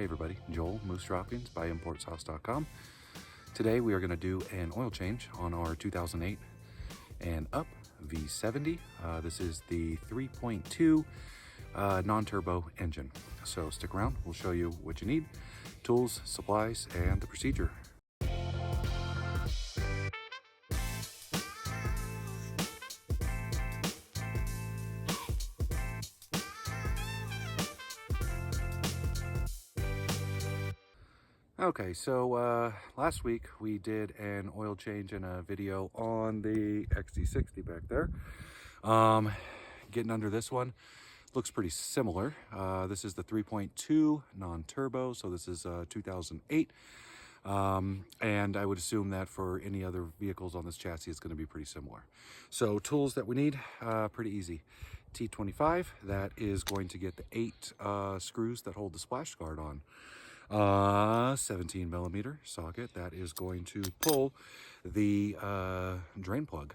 Hey everybody, Joel, Moose Droppings by ImportSauce.com. Today we are going to do an oil change on our 2008 and up V70. This is the 3.2 non-turbo engine. So stick around, we'll show you what you need, tools, supplies, and the procedure. Okay, so last week we did an oil change in a video on the XD60 back there. Getting under this one, looks pretty similar. This is the 3.2 non-turbo, so this is 2008. And I would assume that for any other vehicles on this chassis, it's going to be pretty similar. So tools that we need, pretty easy. T25, that is going to get the 8 screws that hold the splash guard on. 17 millimeter socket that is going to pull the drain plug.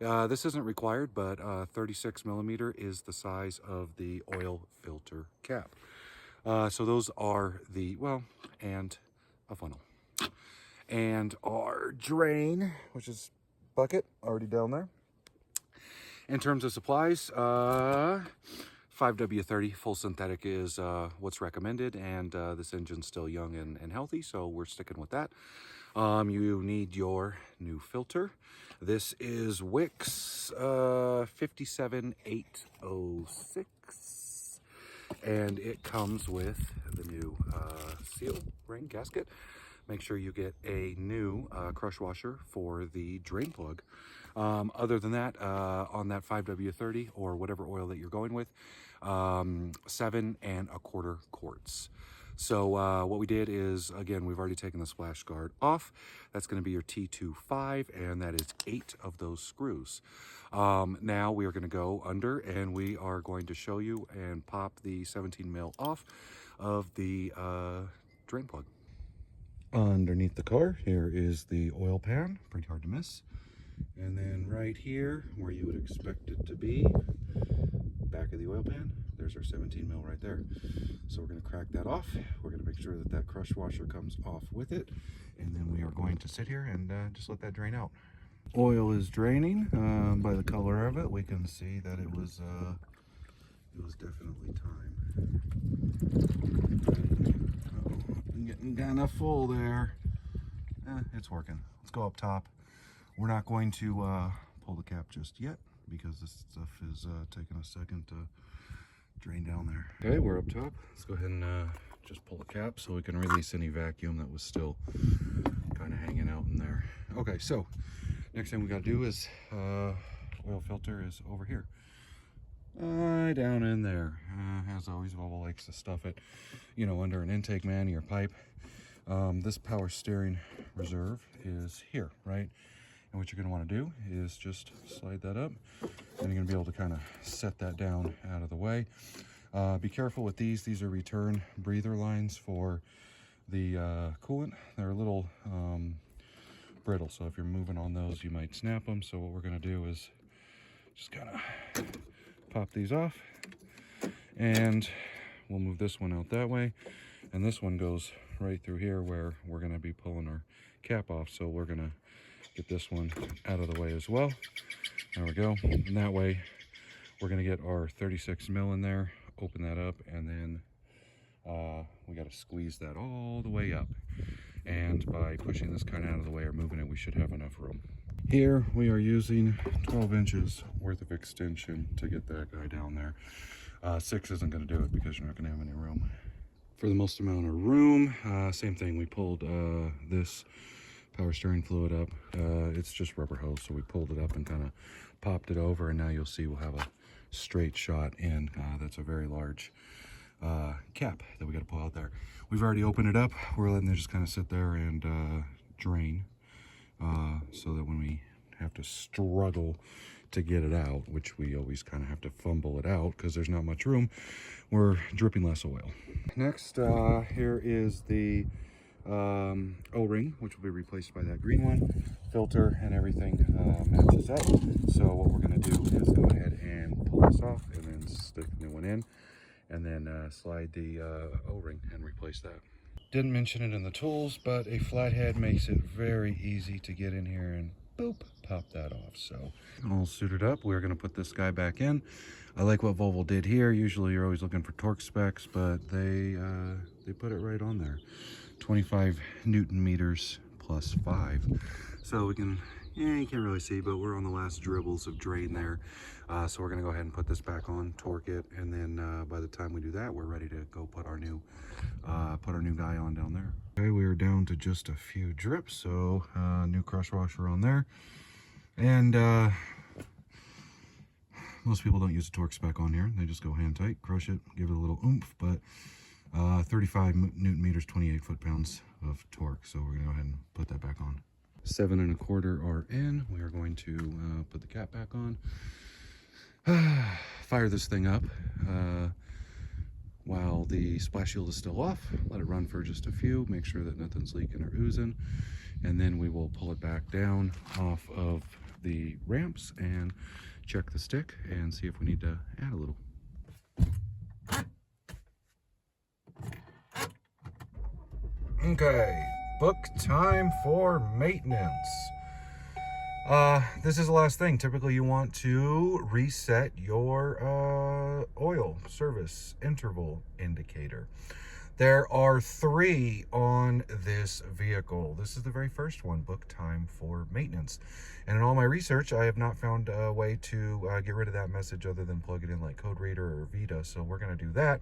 This isn't required, but 36 millimeter is the size of the oil filter cap. So those are the, well, and a funnel. And our drain, which is bucket, already down there. In terms of supplies, 5W30 full synthetic is what's recommended, and this engine's still young and healthy, so we're sticking with that. You need your new filter. This is Wix 57806, and it comes with the new seal ring gasket. Make sure you get a new crush washer for the drain plug. Other than that, on that 5W30 or whatever oil that you're going with, 7 1/4 quarts. So what we did is, again, we've already taken the splash guard off. That's going to be your T25, and that is 8 of those screws. Now we are going to go under, and we are going to show you and pop the 17 mil off of the drain plug. Underneath the car, here is the oil pan, pretty hard to miss. And then right here, where you would expect it to be, back of the oil pan, there's our 17 mil right there. So we're going to crack that off. We're going to make sure that that crush washer comes off with it. And then we are going to sit here and just let that drain out. Oil is draining. By the color of it, we can see that it was definitely time. Getting kind of full there. It's working. Let's go up top. We're not going to pull the cap just yet because this stuff is taking a second to drain down there. Okay, we're up top. Let's go ahead and just pull the cap so we can release any vacuum that was still kind of hanging out in there. Okay, so next thing we got to do is oil filter is over here. Down in there. As always, Volvo likes to stuff it, you know, under an intake man or pipe. This power steering reserve is here, right? And what you're going to want to do is just slide that up, and you're going to be able to kind of set that down out of the way. Be careful with these. These are return breather lines for the coolant. They're a little brittle, so if you're moving on those, you might snap them. So what we're going to do is just kind of pop these off, and we'll move this one out that way, and this one goes right through here where we're going to be pulling our cap off. So we're going to get this one out of the way as well. There we go. And that way we're going to get our 36 mil in there, open that up, and then we got to squeeze that all the way up. And by pushing this kind of out of the way or moving it, we should have enough room. Here we are using 12 inches worth of extension to get that guy down there. 6 isn't going to do it because you're not going to have any room. For the most amount of room, same thing, we pulled this power steering fluid up. It's just rubber hose, so we pulled it up and kind of popped it over, and now you'll see we'll have a straight shot in. That's a very large cap that we got to pull out there. We've already opened it up. We're letting it just kind of sit there and drain, so that when we have to struggle to get it out, which we always kind of have to fumble it out because there's not much room, we're dripping less oil. Next, here is the O-ring, which will be replaced by that green one. Filter and everything matches up. So what we're going to do is go ahead and pull this off and then stick the new one in. and then slide the O-ring and replace that. Didn't mention it in the tools, but a flathead makes it very easy to get in here and boop, pop that off. So all suited up, we're going to put this guy back in. I like what Volvo did here. Usually you're always looking for torque specs, but they put it right on there. 25 Newton meters plus 5. So we can, yeah, you can't really see, but we're on the last dribbles of drain there. So we're gonna go ahead and put this back on, torque it, and then by the time we do that, we're ready to go put our new guy on down there. Okay, we are down to just a few drips, so new crush washer on there. And most people don't use a torque spec on here. They just go hand tight, crush it, give it a little oomph, but 35 Newton meters, 28 foot-pounds of torque. So we're gonna go ahead and put that back on. 7 1/4 are in. We are going to put the cap back on. Fire this thing up while the splash shield is still off. Let it run for just a few. Make sure that nothing's leaking or oozing. And then we will pull it back down off of the ramps and check the stick and see if we need to add a little. Okay, book time for maintenance. This is the last thing. Typically you want to reset your oil service interval indicator. There are 3 on this vehicle. This is the very first one, book time for maintenance. And in all my research, I have not found a way to get rid of that message other than plug it in like Code Reader or Vita. So we're going to do that.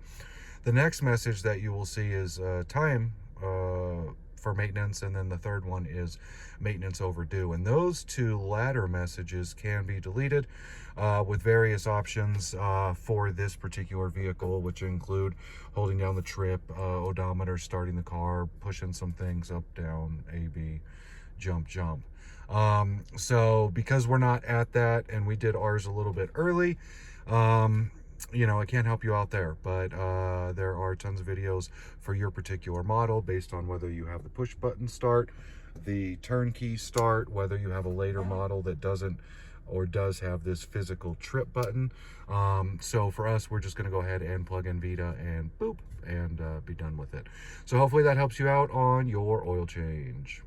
The next message that you will see is time for maintenance, and then the third one is maintenance overdue. And those 2 latter messages can be deleted with various options for this particular vehicle, which include holding down the trip, odometer, starting the car, pushing some things up, down, A, B, jump. So because we're not at that and we did ours a little bit early, you know, I can't help you out there, but there are tons of videos for your particular model based on whether you have the push button start, the turnkey start, whether you have a later model that doesn't or does have this physical trip button. So for us, we're just going to go ahead and plug in Vita and boop and be done with it. So hopefully that helps you out on your oil change.